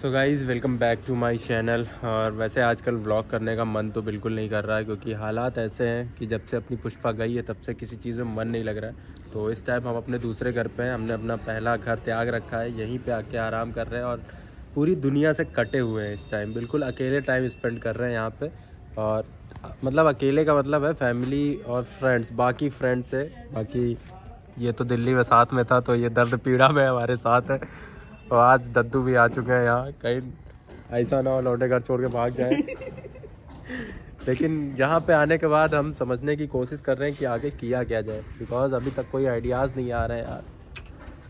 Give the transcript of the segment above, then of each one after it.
So guys welcome back to my channel. और वैसे आजकल व्लॉग करने का मन तो बिल्कुल नहीं कर रहा है, क्योंकि हालात ऐसे हैं कि जब से अपनी पुष्पा गई है तब से किसी चीज़ में मन नहीं लग रहा है। तो इस टाइम हम अपने दूसरे घर पे हैं। हमने अपना पहला घर त्याग रखा है, यहीं पे आके आराम कर रहे हैं और पूरी दुनिया से कटे हुए हैं। इस टाइम बिल्कुल अकेले टाइम स्पेंड कर रहे हैं यहाँ पर। और मतलब अकेले का मतलब है फैमिली और फ्रेंड्स, बाकी फ्रेंड्स से। बाकी ये तो दिल्ली में साथ में था, तो ये दर्द पीड़ा में हमारे साथ है। और आज दद्दू भी आ चुके हैं यहाँ। कहीं ऐसा ना हो लौटे घर छोड़ के भाग जाए। लेकिन यहाँ पे आने के बाद हम समझने की कोशिश कर रहे हैं कि आगे किया क्या जाए, बिकॉज अभी तक कोई आइडियाज़ नहीं आ रहे हैं यार।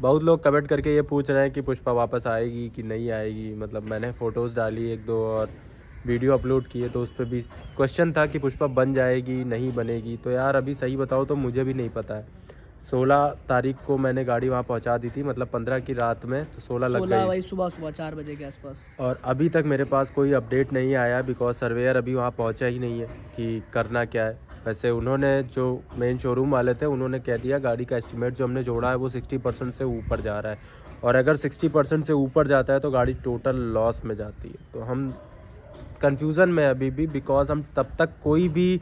बहुत लोग कमेंट करके ये पूछ रहे हैं कि पुष्पा वापस आएगी कि नहीं आएगी। मतलब मैंने फ़ोटोज़ डाली एक दो और वीडियो अपलोड किए, तो उस पर भी क्वेश्चन था कि पुष्पा बन जाएगी नहीं बनेगी। तो यार अभी सही बताओ तो मुझे भी नहीं पता है। 16 तारीख को मैंने गाड़ी वहाँ पहुँचा दी थी, मतलब 15 की रात में, तो 16 लग गई भाई सुबह 4 बजे के आसपास। और अभी तक मेरे पास कोई अपडेट नहीं आया, बिकॉज सर्वेयर अभी वहाँ पहुँचा ही नहीं है कि करना क्या है। वैसे उन्होंने जो मेन शोरूम वाले थे उन्होंने कह दिया गाड़ी का एस्टिमेट जो हमने जोड़ा है वो 60% से ऊपर जा रहा है, और अगर 60% से ऊपर जाता है तो गाड़ी टोटल लॉस में जाती है। तो हम कन्फ्यूज़न में अभी भी, बिकॉज हम तब तक कोई भी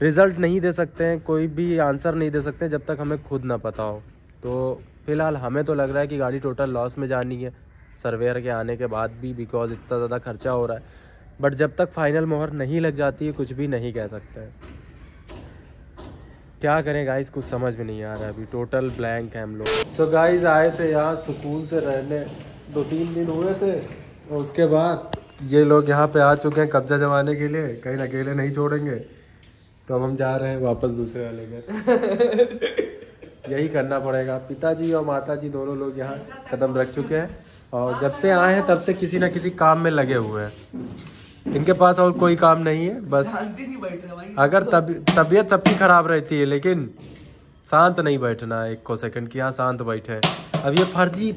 रिज़ल्ट नहीं दे सकते हैं, कोई भी आंसर नहीं दे सकते जब तक हमें खुद ना पता हो। तो फ़िलहाल हमें तो लग रहा है कि गाड़ी टोटल लॉस में जानी है सर्वेयर के आने के बाद भी, बिकॉज इतना ज़्यादा खर्चा हो रहा है। बट जब तक फाइनल मोहर नहीं लग जाती है कुछ भी नहीं कह सकते हैं। क्या करें गाइस, कुछ समझ में नहीं आ रहा है, अभी टोटल ब्लैंक है हम लोग। सो गाइस आए थे यहाँ सुकून से रहने, 2-3 दिन हुए थे, और उसके बाद ये लोग यहाँ पे आ चुके हैं कब्जा जमाने के लिए। कहीं अकेले नहीं छोड़ेंगे, तो अब हम जा रहे हैं वापस दूसरे वाले घर। यही करना पड़ेगा। पिताजी और माताजी दोनों लोग यहाँ कदम रख चुके हैं, और जब से आए हैं तब से किसी न किसी काम में लगे हुए हैं। इनके पास और कोई काम नहीं है, बस अगर तबीयत सबकी खराब रहती है लेकिन शांत नहीं बैठना है एक को सेकंड की। यहाँ शांत बैठे। अब ये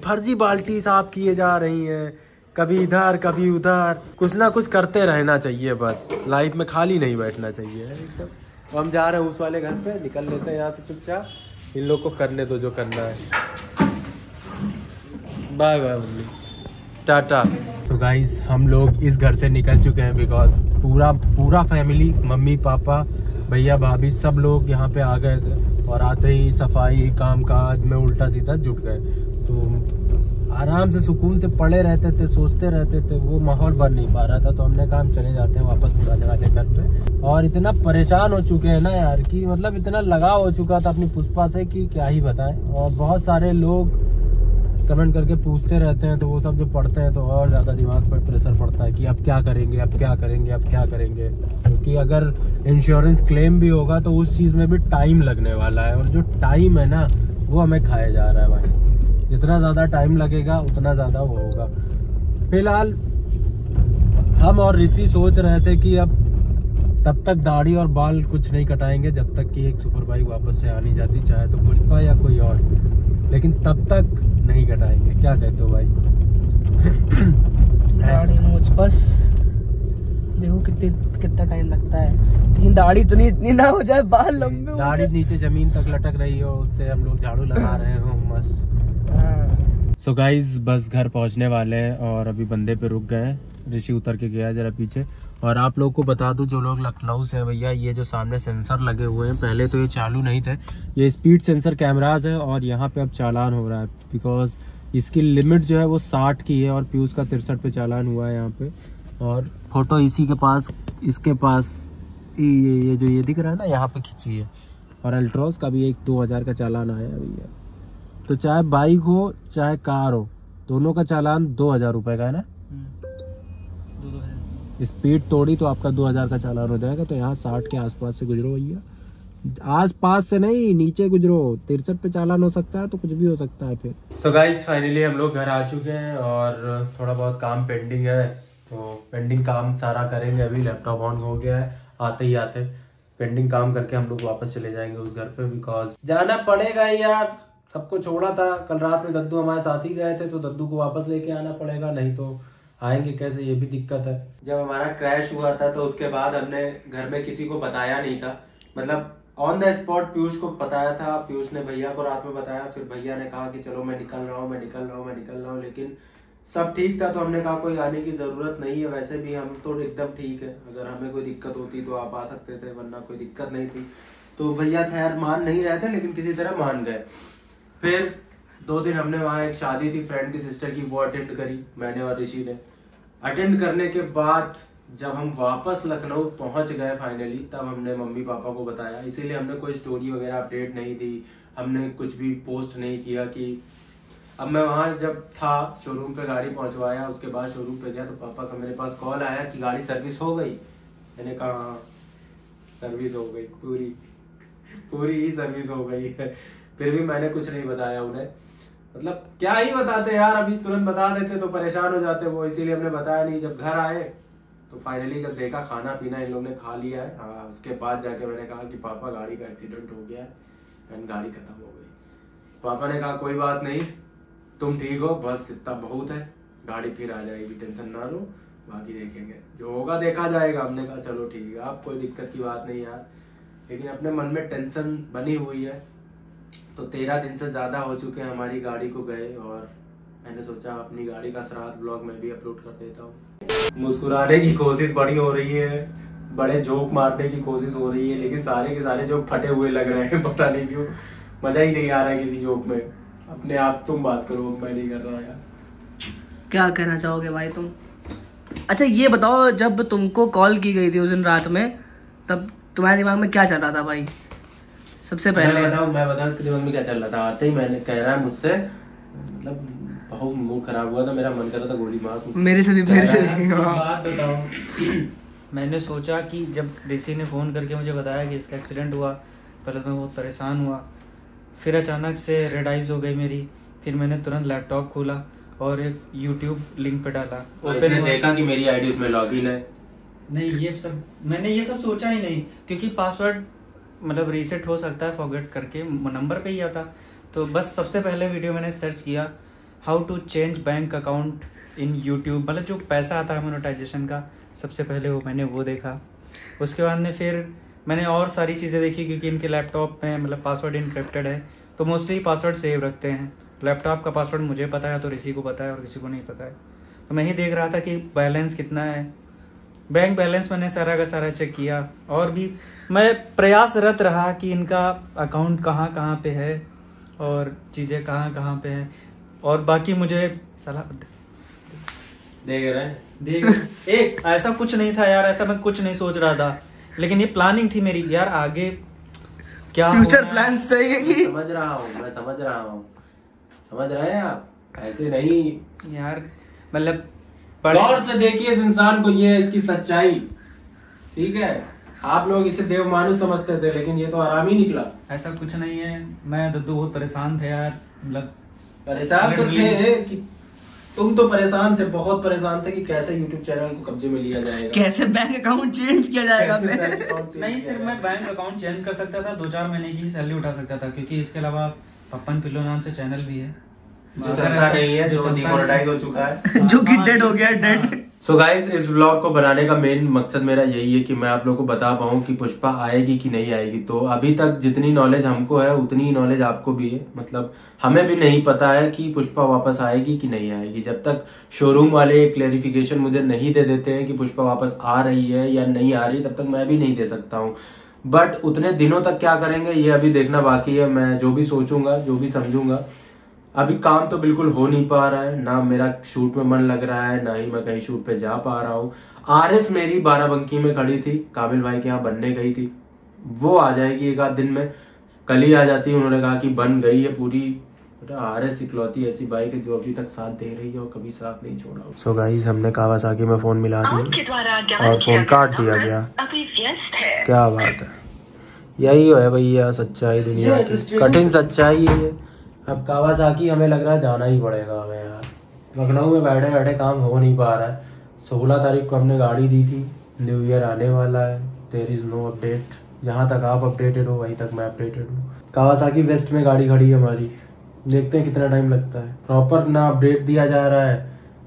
फर्जी बाल्टी साफ किए जा रही हैं, कभी इधर कभी उधर, कुछ ना कुछ करते रहना चाहिए। बस लाइफ में खाली नहीं बैठना चाहिए एकदम। तो हम जा रहे हैं उस वाले घर पे, निकल लेते हैं यहाँ से चुपचाप। इन लोग को करने दो जो करना है। Bye bye mummy, tata. तो गाइस हम लोग इस घर से निकल चुके हैं, बिकॉज पूरा फैमिली, मम्मी पापा भैया भाभी सब लोग यहाँ पे आ गए थे, और आते ही सफाई काम काज में उल्टा सीधा जुट गए। तो आराम से सुकून से पड़े रहते थे, सोचते रहते थे, वो माहौल बन नहीं पा रहा था। तो हमने कहा चले जाते हैं वापस पुराने वाले घर पे। और इतना परेशान हो चुके हैं ना यार, कि मतलब इतना लगाव हो चुका था अपनी पुष्पा से कि क्या ही बताएं। और बहुत सारे लोग कमेंट करके पूछते रहते हैं, तो वो सब जो पढ़ते हैं तो और ज़्यादा दिमाग पर प्रेशर पड़ता है कि अब क्या करेंगे, अब क्या करेंगे, अब क्या करेंगे। क्योंकि अगर इंश्योरेंस क्लेम भी होगा तो उस चीज़ में भी टाइम लगने वाला है, और जो टाइम है ना वो हमें खाया जा रहा है भाई। जितना ज़्यादा टाइम लगेगा उतना ज़्यादा वो होगा। फिलहाल हम और ऋषि सोच रहे थे कि अब तब तक दाढ़ी और बाल कुछ नहीं कटाएंगे जब तक कि एक सुपर बाइक वापस से आ नहीं जाती, चाहे तो पुष्पा या कोई और, लेकिन तब तक नहीं कटाएंगे। क्या कहते हो भाई? दाढ़ी मूंछ बस देखो कितना टाइम लगता है, कहीं दाढ़ी तो नहीं इतनी ना हो जाए बाल लंबे, दाढ़ी नीचे जमीन तक लटक रही हो, उससे हम लोग झाड़ू लगा रहे हो मस्त। सो गाइज बस घर पहुंचने वाले हैं, और अभी बंदे पे रुक गए हैं। ऋषि उतर के गया जरा पीछे। और आप लोग को बता दूं, जो लोग लखनऊ से हैं भैया, ये जो सामने सेंसर लगे हुए हैं, पहले तो ये चालू नहीं थे। ये स्पीड सेंसर कैमराज है, और यहाँ पे अब चालान हो रहा है, बिकॉज इसकी लिमिट जो है वो 60 की है, और पीयूष का 63 पे चालान हुआ है यहाँ पे। और फोटो इसी के पास, इसके पास ये जो ये दिख रहा है ना यहाँ पे खींची है। और अल्ट्रोस का भी एक 2000 का चालान आया भैया। तो चाहे बाइक हो चाहे कार हो, दोनों का चालान 2000 रुपये का है ना। स्पीड तोड़ी तो आपका 2000 का चालान हो जाएगा। तो यहाँ 60 के आसपास से गुजरो भैया, आसपास से नहीं, नीचे गुजरो। 63 पे चालान हो सकता है, तो कुछ भी हो सकता है फिर। सो गाइस फाइनली हम लोग घर आ चुके हैं, और थोड़ा बहुत काम पेंडिंग है, तो पेंडिंग काम सारा करेंगे। अभी लैपटॉप ऑन हो गया है, आते ही आते पेंडिंग काम करके हम लोग वापस चले जाएंगे उस घर पे, बिकॉज जाना पड़ेगा यार। सबको छोड़ा था कल रात में, दद्दू हमारे साथ ही गए थे, तो दद्दू को वापस लेके आना पड़ेगा, नहीं तो आएंगे कैसे, ये भी दिक्कत है। जब हमारा क्रैश हुआ था तो उसके बाद हमने घर में किसी को बताया नहीं था, मतलब ऑन द स्पॉट पीयूष को बताया था। पीयूष ने भैया को रात में बताया, फिर भैया ने कहा कि चलो मैं निकल रहा हूँ, मैं निकल रहा हूँ, मैं निकल रहा हूँ। लेकिन सब ठीक था, तो हमने कहा कोई आने की जरूरत नहीं है, वैसे भी हम तो एकदम ठीक है, अगर हमें कोई दिक्कत होती तो आप आ सकते थे, वरना कोई दिक्कत नहीं थी। तो भैया खैर मान नहीं रहे थे, लेकिन किसी तरह मान गए। फिर 2 दिन हमने वहाँ एक शादी थी फ्रेंड की सिस्टर की, वो अटेंड करी मैंने और ऋषि ने। अटेंड करने के बाद जब हम वापस लखनऊ पहुंच गए फाइनली, तब हमने मम्मी पापा को बताया। इसीलिए हमने कोई स्टोरी वगैरह अपडेट नहीं दी, हमने कुछ भी पोस्ट नहीं किया कि अब मैं वहां जब था शोरूम पे गाड़ी पहुंचवाया, उसके बाद शोरूम पे गया तो पापा का मेरे पास कॉल आया कि गाड़ी सर्विस हो गई। मैंने कहा हाँ सर्विस हो गई, पूरी ही सर्विस हो गई है। फिर भी मैंने कुछ नहीं बताया उन्हें, मतलब क्या ही बताते यार, अभी तुरंत बता देते तो परेशान हो जाते वो, इसीलिए हमने बताया नहीं। जब घर आए तो फाइनली जब देखा खाना पीना इन लोगों ने खा लिया है, हाँ, उसके बाद जाके मैंने कहा कि पापा गाड़ी का एक्सीडेंट हो गया है एंड गाड़ी खत्म हो गई। पापा ने कहा कोई बात नहीं, तुम ठीक हो, बस इतना बहुत है, गाड़ी फिर आ जाएगी, टेंशन ना लो, बाकी देखेंगे, जो होगा देखा जाएगा। हमने कहा चलो ठीक है, आप कोई दिक्कत की बात नहीं यार, लेकिन अपने मन में टेंशन बनी हुई है। तो 13 दिन से ज्यादा हो चुके हैं हमारी गाड़ी को गए, और मैंने सोचा अपनी गाड़ी का श्राद्ध ब्लॉग में भी अपलोड कर देता हूँ। मुस्कुराने की कोशिश बड़ी हो रही है, बड़े जोक मारने की कोशिश हो रही है, लेकिन सारे के सारे जोक फटे हुए लग रहे हैं, पता नहीं क्यों, मजा ही नहीं आ रहा है किसी जोक में। अपने आप तुम बात करो, मैं नहीं कर रहा यार। क्या कहना चाहोगे भाई तुम? अच्छा ये बताओ, जब तुमको कॉल की गई थी उस दिन रात में, तब तुम्हारे दिमाग में क्या चल रहा था भाई? सबसे पहले मैं बताऊं उसके दिमाग में क्या चल रहा था। आते ही मैंने कह रहा है मुझसे, मतलब बहुत मूड खराब हुआ था मेरा, मन कर रहा था गोली मार दूं। मेरे से भी बात बताओ। मैंने सोचा कि जब ऋषि ने फोन करके मुझे बताया कि इसका एक्सीडेंट हुआ, पहले तो मैं बहुत परेशान हुआ, फिर अचानक से रेड आइज हो गई मेरी, फिर मैंने तुरंत लैपटॉप खोला और एक YouTube लिंक पे डाला, मैंने देखा कि मेरी आईडी उसमें लॉगिन है। नहीं ये सब मैंने ये सब सोचा ही नहीं, क्योंकि पासवर्ड मतलब रीसेट हो सकता है, फॉरगेट करके नंबर पे ही आता। तो बस सबसे पहले वीडियो मैंने सर्च किया how to change bank account in YouTube, मतलब जो पैसा आता है मोनेटाइजेशन का, सबसे पहले मैंने वो देखा। उसके बाद में फिर मैंने और सारी चीज़ें देखी, क्योंकि इनके लैपटॉप में मतलब पासवर्ड इनक्रिप्टेड है, तो मोस्टली पासवर्ड सेव रखते हैं। लैपटॉप का पासवर्ड मुझे पता है, तो ऋषि को पता है और किसी को नहीं पता है। तो मैं ही देख रहा था कि बैलेंस कितना है, बैंक बैलेंस मैंने सारा का सारा चेक किया, और भी मैं प्रयासरत रहा कि इनका अकाउंट कहाँ कहाँ पे है और चीज़ें कहाँ कहाँ पे हैं, और बाकी मुझे सलाह देख रहे हैं एक ऐसा कुछ नहीं था यार, ऐसा मैं कुछ नहीं सोच रहा था, लेकिन ये प्लानिंग थी मेरी यार, आगे क्या फ्यूचर प्लान्स थे ये कि समझ रहा हूँ, समझ रहे हैं आप, ऐसे नहीं यार, मतलब गौर से देखिए इस इंसान को, ये इसकी सच्चाई, ठीक है। आप लोग इसे देव मानुष समझते थे, लेकिन ये तो आराम ही निकला। ऐसा कुछ नहीं है, मैं तो बहुत परेशान थे यार, मतलब परेशान तो थे कि तुम तो परेशान थे, बहुत परेशान थे कि कैसे YouTube चैनल को कब्जे में लिया जाएगा, कैसे बैंक अकाउंट चेंज किया जाएगा। नहीं सिर्फ मैं बैंक अकाउंट चेंज कर सकता था, 2-4 महीने की सैलरी उठा सकता था, क्योंकि इसके अलावा पप्पन पिल्लो नाम से चैनल भी है जो चलता नहीं है, जो डिमोनेटाइज हो चुका है, जो कि डेड हो गया, डेड। सो गाइस, इस व्लॉग को बनाने का मेन मकसद मेरा यही है कि मैं आप लोगों को बता पाऊँ कि पुष्पा आएगी कि नहीं आएगी। तो अभी तक जितनी नॉलेज हमको है उतनी ही नॉलेज आपको भी है, मतलब हमें भी नहीं पता है कि पुष्पा वापस आएगी कि नहीं आएगी। जब तक शोरूम वाले क्लेरिफिकेशन मुझे नहीं दे देते हैं कि पुष्पा वापस आ रही है या नहीं आ रही, तब तक मैं भी नहीं दे सकता हूँ। बट उतने दिनों तक क्या करेंगे ये अभी देखना बाकी है। मैं जो भी सोचूंगा, जो भी समझूंगा, अभी काम तो बिल्कुल हो नहीं पा रहा है, ना मेरा शूट में मन लग रहा है, ना ही मैं कहीं शूट पे जा पा रहा हूँ। RS मेरी बाराबंकी में खड़ी थी, काबिल भाई के यहाँ बनने गई थी, वो आ जाएगी 1 आध दिन में, कल ही आ जाती है। उन्होंने कहा कि बन गई है पूरी। RS इकलौती ऐसी बाइक है जो अभी तक साथ दे रही है और कभी साथ नहीं छोड़ा। सो गाइस, हमने कावासाकी में फोन मिला दिया और फोन काट दिया गया। क्या बात है, यही है भैया सच्चाई दुनिया की, कठिन सच्चाई है। अब कावासाकी हमें लग रहा है जाना ही पड़ेगा हमें यार, लखनऊ में बैठे बैठे काम हो नहीं पा रहा है। 16 तारीख को हमने गाड़ी दी थी, न्यू ईयर आने वाला है, देयर इज नो अपडेट। जहाँ तक आप अपडेटेड हो वहीं तक मैं अपडेटेड हूँ। कावासाकी वेस्ट में गाड़ी खड़ी है हमारी, देखते हैं कितना टाइम लगता है। प्रॉपर ना अपडेट दिया जा रहा है,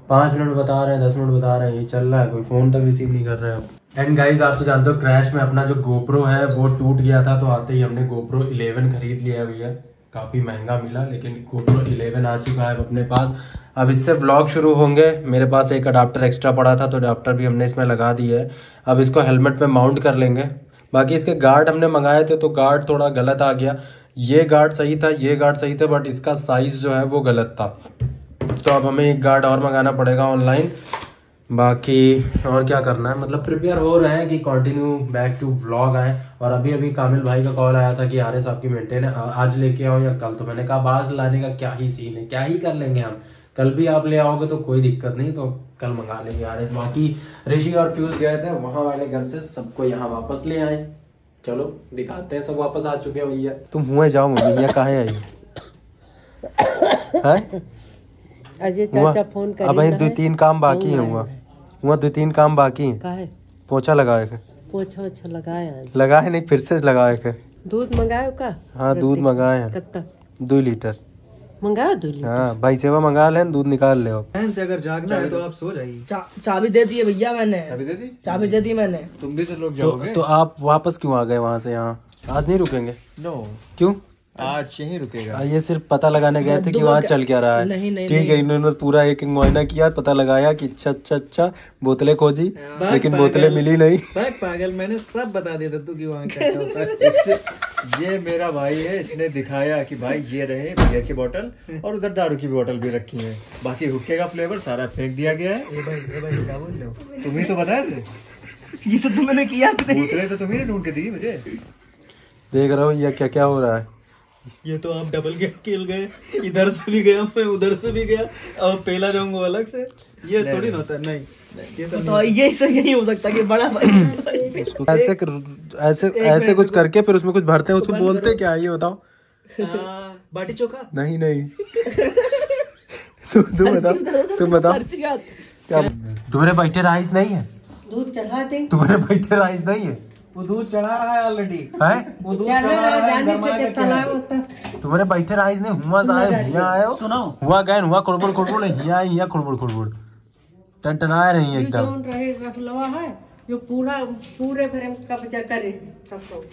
5 मिनट बता रहे हैं, 10 मिनट बता रहे हैं, ये चल रहा है, कोई फोन तक रिसीव नहीं कर रहा है अब। एंड गाइज, आप तो जानते हो क्रैश में अपना जो GoPro है वो टूट गया था, तो आते ही हमने GoPro 11 खरीद लिया भैया। काफ़ी महंगा मिला, लेकिन GoPro 11 आ चुका है अपने पास। अब इससे व्लॉग शुरू होंगे। मेरे पास एक अडाप्टर एक्स्ट्रा पड़ा था, तो अडाप्टर भी हमने इसमें लगा दिया है। अब इसको हेलमेट में माउंट कर लेंगे। बाकी इसके गार्ड हमने मंगाए थे, तो गार्ड थोड़ा गलत आ गया। ये गार्ड सही था, ये गार्ड सही था, बट इसका साइज़ जो है वो गलत था। तो अब हमें एक गार्ड और मंगाना पड़ेगा ऑनलाइन। बाकी और क्या करना है, मतलब प्रिपेयर हो रहे हैं कि कंटिन्यू बैक टू व्लॉग आए। और अभी अभी कामिल भाई का कॉल आया था कि आरएस आपकी मेंटेन है, आज लेके आओ या कल। तो मैंने कहा आज लाने का क्या ही सीन है, क्या ही कर लेंगे हम, कल भी आप ले आओगे तो कोई दिक्कत नहीं, तो कल मंगा लेंगे आरएस। बाकी ऋषि और पीयूष गए थे वहां वाले घर से, सबको यहाँ वापस ले आए। चलो दिखाते हैं, सब वापस आ चुके हैं भैया। तुम हुए जाओ मम्मी, कहाँ आई अजय चाचा फोन कर। अब 2-3 काम बाकी है, हुआ 2-3 काम बाकी है। पोछा लगाए थे, पोछा ओछा लगाया लगाए नहीं, फिर से लगाए थे। दूध मंगायो का? हाँ दूध मंगाए हैं, कितना 2 लीटर मंगाओ? 2 लीटर। हाँ भाई सेवा मंगा लें, दूध निकाल ले। से अगर जागना है तो आप सो जाइए। चाबी दे दी है भैया मैंने। चाबी दे दी मैंने। तुम भी तो लोग जाओगे। तो आप वापस क्यों आ गए वहाँ से यहाँ? आज नहीं रुकेंगे? नो, क्यों? आज यहीं रुकेगा। ये सिर्फ पता लगाने गए थे कि वहाँ चल क्या रहा है। नहीं, ठीक है, इन्होंने पूरा एक मुआयना किया, पता लगाया कि अच्छा बोतलें खोजी, लेकिन बोतलें मिली नहीं। पागल, मैंने सब बता दिया था तू कि वहाँ क्या होता है। ये मेरा भाई है, इसने दिखाया कि भाई ये रहे बियर की बोतल और उधर दारू की बोतल भी रखी है, बाकी हुक्के का फ्लेवर सारा फेंक दिया गया है। क्या बोल रहे हो? तुम्ही तो बताए थे ये सब तुमने किया। बोतलें तो तुम्ही ने ढूंढ के दी मुझे। देख रहा हूँ ये क्या क्या हो रहा है। ये तो आप डबल गेम खेल गए, इधर से भी गया मैं, उधर से भी गया, और पहला जाऊंगा अलग से। ये थोड़ी ना होता है। नहीं, ये तो ये सब नहीं हो सकता कि बड़ा भाई ऐसे कुछ करके फिर उसमें कुछ भरते हैं, उसको बोलते क्या, ये बताओ। बाटी चोखा? नहीं तुम बताओ क्या तुम्हारे बैठे राइस नहीं है? दूध चढ़ा दे। तुम्हारे बैठे राइस नहीं है? वो दूध चढ़ा रहा है ऑलरेडी। वो दूध चढ़ा चढ़ा रहा है, जाने गरमा से के तला क्या? होता। तुम्हारे बैठे राइस नहीं, हुआ आए हो, सुनाओ। हुआ गए, हुआ कुड़बुड़ हिया कुड़बुड़ टनटनाए नहीं एकदम। जो रहे रखलवा है जो पूरे फ्रेम कब्जा करे सबको।